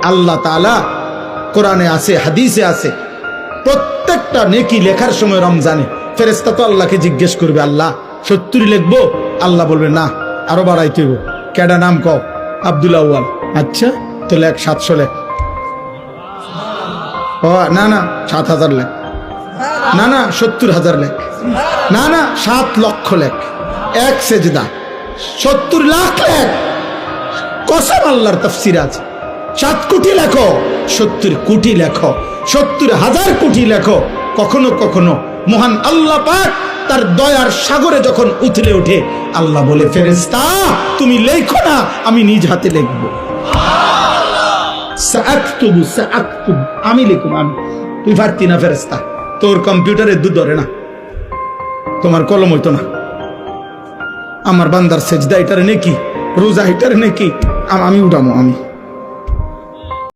আল্লাহ তাআলা কোরআনে আছে, হাদিসে আছে, প্রত্যেকটা নেকি লেখার সময় রমজানে ফেরেশতা তো আল্লাহকে জিজ্ঞেস করবে, আল্লাহ 70 লিখবো? আল্লাহ বলবে না, আরো বাড়াইতে হইব। কেডা নাম কও? আব্দুল আউয়াল। আচ্ছা তো লেখ 700 লেখ। ও না না 7000 লেখ। না না 70,000 লেখ। না না 7 লক্ষ লেখ। এক সেজদা 70 লাখ লেখ। কসম আল্লাহর তাফসীর আছে। 7 কোটি লেখো, 70 কোটি লেখো, 70,000 কোটি লেখো। কখনো কখনো মহান আল্লাহ পাক তার দয়ার সাগরে যখন উথলে ওঠে, আল্লাহ বলে, ফেরেশতা তুমি লেখো না, আমি নিজ হাতে লিখব। সাআকতুবু সাআকতুব, আমি লিখব, আমি। তুই পারতি না ফেরেশতা, তোর কম্পিউটারে দুধ ধরে না, তোমার কলম হইতো না। আমার বান্দার সেজদা এটারে নেকি, রোজা এটারে নেকি, আমি উঠামো, আমি।